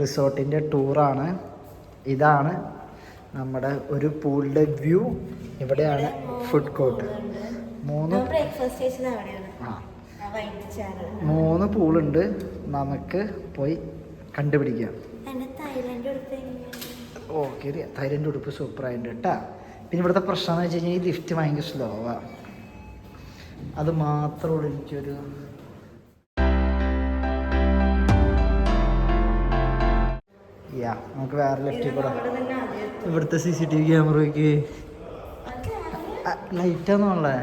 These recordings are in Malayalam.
റിസോർട്ടിൻ്റെ ടൂറാണ്. ഇതാണ് നമ്മുടെ ഒരു പൂളിൻ്റെ വ്യൂ. ഇവിടെയാണ് ഫുഡ് കോർട്ട്. 3 പൂളുണ്ട്. നമുക്ക് പോയി കണ്ടുപിടിക്കാം. ഓക്കെ, തൈലൻഡ് ഉടുപ്പ് സൂപ്പറായിട്ടുണ്ട് കേട്ടോ. പിന്നെ ഇവിടുത്തെ പ്രശ്നം എന്ന് വെച്ച് കഴിഞ്ഞാൽ ഈ ലിഫ്റ്റ് ഭയങ്കര സ്ലോവാണ്. അത് മാത്രമുള്ള എനിക്കൊരു നമുക്ക് വേറെ ലിഫ്റ്റിൽ കൂടെ. ഇവിടുത്തെ CCTV ക്യാമറയ്ക്ക് ലൈറ്റാന്നുള്ളേ.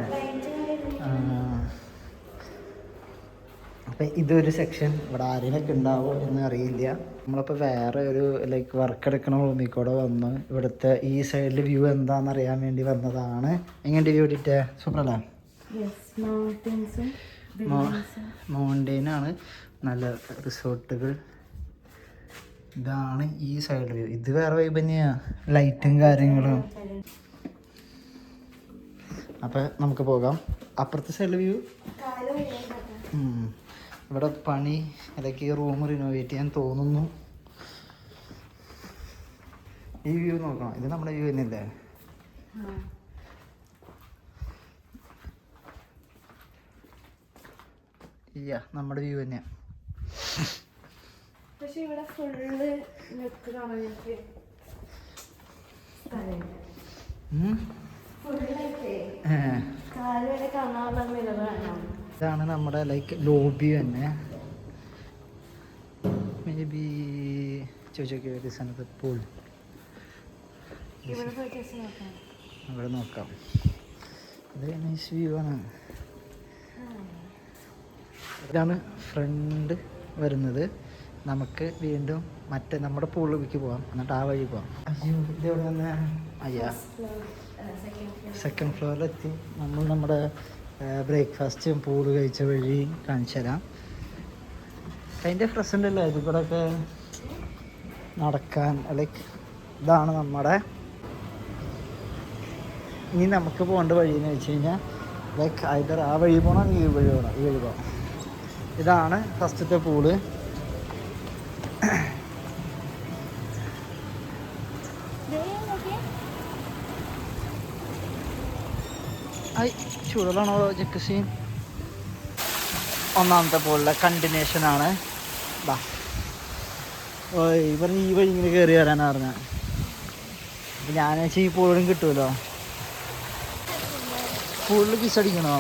അപ്പം ഇതൊരു സെക്ഷൻ. ഇവിടെ ആരെയൊക്കെ ഉണ്ടാവോ എന്ന് അറിയില്ല. നമ്മളിപ്പോൾ വേറെ ഒരു വർക്ക് എടുക്കണ റൂമിൽ കൂടെ വന്ന് ഇവിടുത്തെ ഈ സൈഡിൽ വ്യൂ എന്താണെന്ന് അറിയാൻ വേണ്ടി വന്നതാണ്. എങ്ങനെ വ്യൂ ഇട്ടിട്ട് സൂപ്പറല്ലേ? മൗണ്ടെയിനാണ്, നല്ല റിസോർട്ടുകൾ. ഇതാണ് ഈ സൈഡ് വ്യൂ. ഇത് വേറെ വൈബ് തന്നെയാണ്, ലൈറ്റും കാര്യങ്ങളും. അപ്പം നമുക്ക് പോകാം. അപ്പുറത്തെ സൈഡിൽ വ്യൂ. ഇവിടെ പണി ഇടയ്ക്ക് റൂം റിനോവേറ്റ് ചെയ്യാൻ തോന്നുന്നു. ഈ വ്യൂ നോക്കണം. ഇത് നമ്മുടെ വ്യൂ തന്നെയല്ലേ? നമ്മുടെ വ്യൂ തന്നെയാ. പക്ഷെ ഇവിടെ ഫുള്ള് ഇതാണ് നമ്മുടെ ലോബി തന്നെ. മേ ബി ചോദിച്ചോക്കെ പൂൾ ഇവിടെ നോക്കാം. ഇത് നൈസ് വ്യൂ ആണ്. ഇതാണ് ഫ്രണ്ട് വരുന്നത്. നമുക്ക് വീണ്ടും മറ്റേ നമ്മുടെ പൂളിലേക്ക് പോവാം, എന്നിട്ട് ആ വഴി പോവാം. അയ്യോ, ഇതെവിടെ നിന്ന്? സെക്കൻഡ് ഫ്ലോറിലെത്തി. നമ്മൾ നമ്മുടെ ബ്രേക്ക്ഫാസ്റ്റും പൂള് കഴിച്ച വഴി കാണിച്ചു തരാം. അതിൻ്റെ പ്രസൻ്റ് അല്ലേ ഇത് കൂടെ ഒക്കെ നടക്കാൻ. ഇതാണ് നമ്മുടെ ഇനി നമുക്ക് പോകേണ്ട വഴിയെന്ന് വെച്ച് കഴിഞ്ഞാൽ ഐദർ ആ വഴി പോകണം, ഈ വഴി പോകണം. ഈ വഴി പോകണം. ഇതാണ് ഫസ്റ്റത്തെ പൂള്. ചൂടുള്ളതാണോ check scene? ഒന്നാമത്തെ പൂളിലെ കണ്ടിന്യൂഷനാണ്. പറഞ്ഞ് ഈ വഴി ഇങ്ങനെ കയറി വരാനാണ് പറഞ്ഞത്. അപ്പം ഞാൻ വെച്ചാൽ ഈ പൂളിലും കിട്ടുമല്ലോ. പൂളിൽ കിസ്സടിക്കണോ?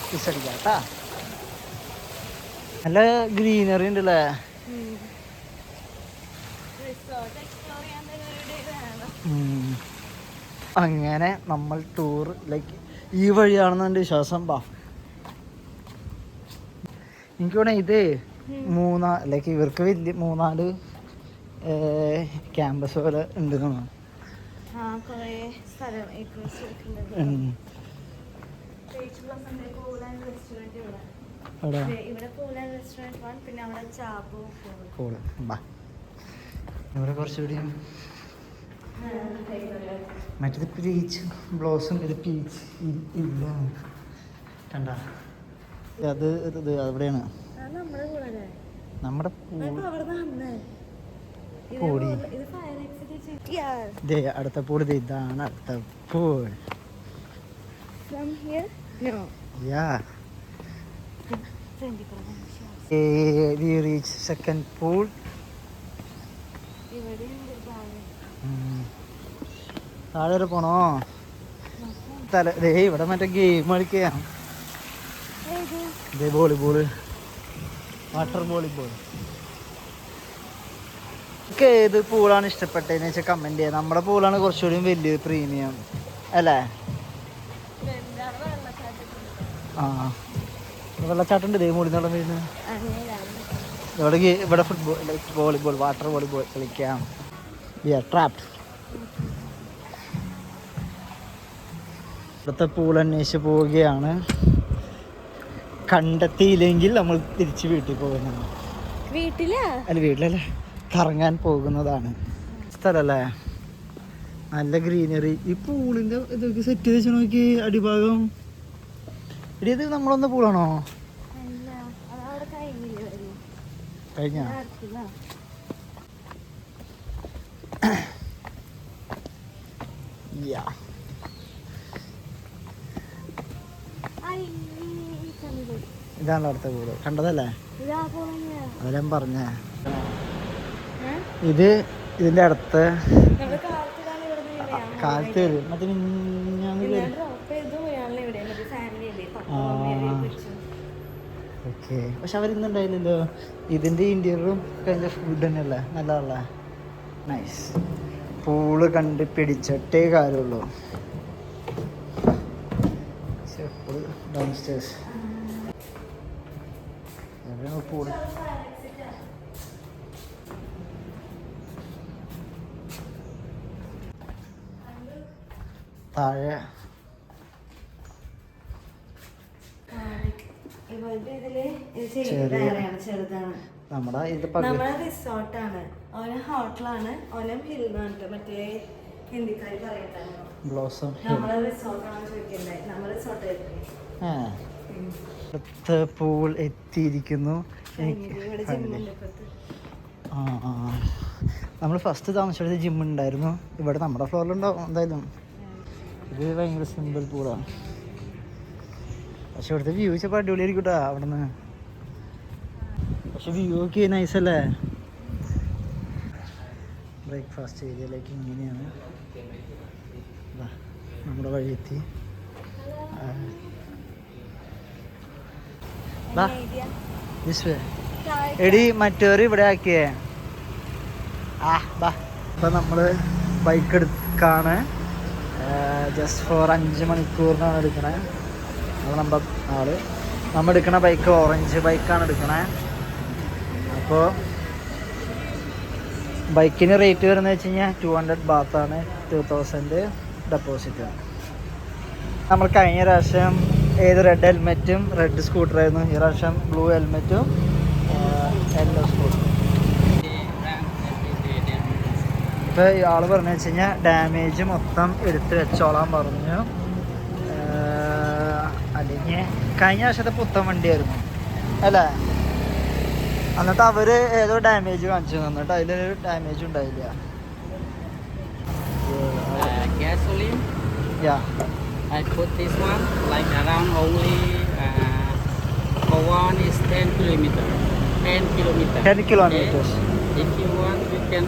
കിസ്സടിക്കാം കേട്ടാ. നല്ല ഗ്രീനറി ഉണ്ടല്ലേ. അങ്ങനെ നമ്മൾ ടൂർ ഈ വഴിയാണെന്ന് എൻ്റെ വിശ്വാസം. എനിക്ക് വേണേ ഇത് ഇവർക്ക് വലിയ 3-4 ക്യാമ്പസ് പോലെ ഉണ്ട്. ഇവിടെ കുറച്ചുകൂടി മറ്റേത് പീച്ച് ബ്ലോസം, ഇത് പീച്ച് ഇല്ല. കണ്ട അത് ഇത് അവിടെയാണ് നമ്മുടെ പൂടി. അടുത്ത പൂട് ഇതാണ്. അടുത്ത pool. We reach second pool. താഴെ വരെ പോണോ? ഇവിടെ മറ്റേ ഗെയിം കളിക്കാം. Volleyball, water volleyball. ഏത് പൂളാണ് ഇഷ്ടപ്പെട്ടതെന്ന് വെച്ചാൽ കമന്റ് ചെയ്യാം. നമ്മുടെ പൂളാണ് കുറച്ചുകൂടി വലിയ പ്രീമിയം അല്ലേ? വെള്ളച്ചാട്ടം ഉണ്ട്. മൂടിനോളം വീഴുന്നത്. ഇവിടെ ഫുട്ബോൾ, വോളിബോൾ, വാട്ടർ വോളിബോൾ കളിക്കാം. ട്രാപ്ഡ്. ഇവിടുത്തെ പൂൾ അന്വേഷിച്ച് പോവുകയാണ്. കണ്ടെത്തിയില്ലെങ്കിൽ നമ്മൾ തിരിച്ച് വീട്ടിൽ പോകുന്നതാണ്. വീട്ടിലല്ല, കറങ്ങാൻ പോകുന്നതാണ്. സ്ഥലല്ലേ, നല്ല ഗ്രീനറി. ഈ പൂളിൻ്റെ ഇതൊക്കെ സെറ്റ് ചെയ്ത് വെച്ച് നോക്കി. അടിഭാഗം ഇത് നമ്മളൊന്ന് പൂളാണോ? കഴിഞ്ഞ ഇതാണല്ലോ അടുത്ത പൂള്, കണ്ടതല്ലേ? അതെല്ലാം പറഞ്ഞേ. ഇതിന്റെ അടുത്ത് കാലത്ത് വരും. മറ്റേ ഓക്കെ, പക്ഷെ അവരിന്നുണ്ടായില്ലല്ലോ. ഇതിന്റെ ഇന്റീരിയറും കൈൻഡ് ഓഫ് ഗുഡ് തന്നെയല്ലേ, നല്ലതല്ലേ? നൈസ്. പൂള് കണ്ട് പിടിച്ചിട്ടേ കാര്യമുള്ളൂ. Down stairs pool. താഴെ നമ്മുടെ റിസോർട്ടാണ്, ഓനം ഹോട്ടലാണ്, ഓനം ഹിൽന്നാണ്. മറ്റേ ഹിന്ദിക്കാർ പറയട്ടെ ബ്ലോസം. നമ്മളെ റിസോർട്ടാണ് ചോദിക്കണ്ടേ, നമ്മളെ റിസോർട്ടായിരിക്കും. അടുത്ത പൂൾ എത്തിയിരിക്കുന്നു. നമ്മൾ ഫസ്റ്റ് താമസിച്ചത് ജിം ഉണ്ടായിരുന്നു. ഇവിടെ നമ്മുടെ ഫ്ലോറിലുണ്ടാവും എന്തായാലും. ഇത് ഭയങ്കര സിമ്പിൾ പൂളാണ്, പക്ഷെ ഇവിടുത്തെ വ്യൂ ചിലപ്പോൾ അടിപൊളിയായിരിക്കും കേട്ടോ അവിടെ നിന്ന്. പക്ഷെ വ്യൂ ഒക്കെ നൈസല്ലേ. ബ്രേക്ക്ഫാസ്റ്റ് ഏരിയയിലേക്ക് ഇങ്ങനെയാണ് നമ്മുടെ വഴി എത്തി. എടി മറ്റവർ ഇവിടെ ആക്കിയേ. ഇപ്പം നമ്മൾ ബൈക്ക് എടുക്കാണ്. ജസ്റ്റ് ഫോർ 5 മണിക്കൂറിനാണ് എടുക്കണേ. നമ്മുടെ ആള് നമ്മൾ എടുക്കണ ബൈക്ക് ഓറഞ്ച് ബൈക്കാണ് എടുക്കണേ. അപ്പോൾ ബൈക്കിന് റേറ്റ് വരുന്നത് വെച്ച് കഴിഞ്ഞാൽ 200 ബാത്താണ്, 2000 ഡെപ്പോസിറ്റ്. നമ്മൾ കഴിഞ്ഞ പ്രാവശ്യം റെഡ് ഹെൽമെറ്റും റെഡ് സ്കൂട്ടറായിരുന്നു. ഈ പ്രാവശ്യം ബ്ലൂ ഹെൽമെറ്റും യെല്ലോ സ്കൂട്ടറും. ഇപ്പോൾ ആൾ പറഞ്ഞു വെച്ച് കഴിഞ്ഞാൽ ഡാമേജ് മൊത്തം എടുത്ത് വെച്ചോളാൻ പറഞ്ഞു. അല്ലെങ്കിൽ കഴിഞ്ഞ വർഷത്തെ പുത്തൻ വണ്ടിയായിരുന്നു അല്ലേ? എന്നിട്ട് അവർ ഏതോ ഡാമേജ് കാണിച്ചു തന്നിട്ട് അതിലൊരു ഡാമേജ് ഉണ്ടായില്ല. I put this one like around only for one is 10 kilometers. 10 kilometers. Okay. If you want, you can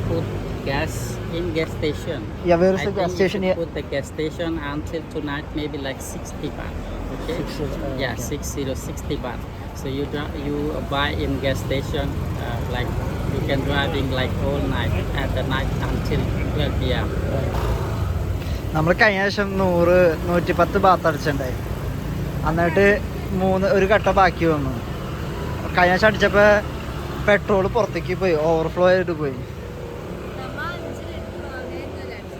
put gas in gas station. Yeah, where is the gas station here? Put the gas station until tonight, maybe like 60 baht. Okay. 60 baht. So you buy in gas station, like you can driving like all night at the night until 12 p.m. നമ്മൾ കഴിഞ്ഞ പ്രാവശ്യം 110 ബാത്ത് അടിച്ചിട്ടുണ്ടായി. എന്നിട്ട് ഒരു കട്ട ബാക്കി വന്നു. കഴിഞ്ഞ പ്രാവശ്യം അടിച്ചപ്പോൾ പെട്രോൾ പുറത്തേക്ക് പോയി, ഓവർഫ്ലോ ആയിട്ട് പോയി.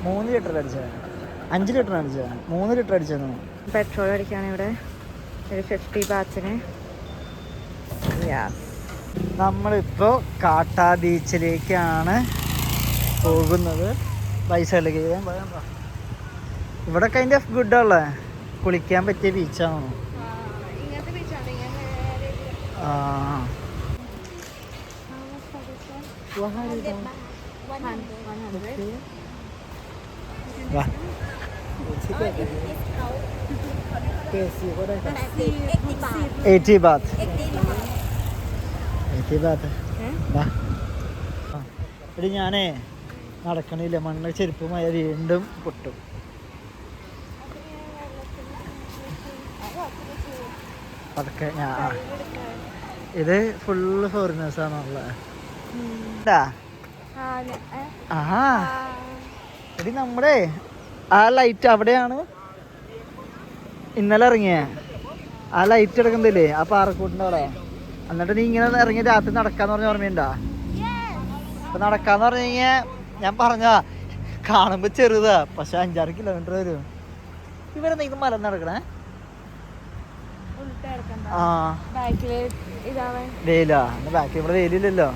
3 ലിറ്റർ അടിച്ചത്, 5 ലിറ്റർ അടിച്ചത്, 3 ലിറ്റർ അടിച്ചത്. പെട്രോൾ അടിക്കാണ് ഇവിടെ ഒരു 50 ബാത്തിന്. നമ്മളിപ്പോൾ കാട്ടാ ബീച്ചിലേക്കാണ് പോകുന്നത്. ബൈസൈഡിലേക്ക് ഇവിടെ കൈൻഡ് ഓഫ് ഗുഡല്ലേ, കുളിക്കാൻ പറ്റിയ ബീച്ചാണോ? എടി ഞാനേ നടക്കണില്ല, മണ്ണ് ചെരുപ്പുമായ വീണ്ടും പൊട്ടും. അതൊക്കെ ഇത് ഫുള്ള് ഫോറിനേഴ്സ് ആണുള്ളത്. എടി നമ്മുടെ ആ ലൈറ്റ് അവിടെയാണ് ഇന്നലെ ഇറങ്ങിയ ആ ലൈറ്റ് എടുക്കുന്നില്ലേ ആ പാറക്കൂട്ടിൻ്റെ അവിടെ. എന്നിട്ട് നീ ഇങ്ങനെ ഇറങ്ങി രാത്രി നടക്കാന്ന് പറഞ്ഞ ഓർമ്മയുണ്ടാ? അപ്പൊ നടക്കാന്ന് പറഞ്ഞു കഴിഞ്ഞാൽ ഞാൻ പറഞ്ഞാ കാണുമ്പോ ചെറുതാ, പക്ഷെ 5-6 കിലോമീറ്റർ വരും. ഇവരെന്താ ഇത് മല നടക്കണേ? വെയിലാ? ബാക്കിൽ ഇവിടെ വെയിലില്ലല്ലോ.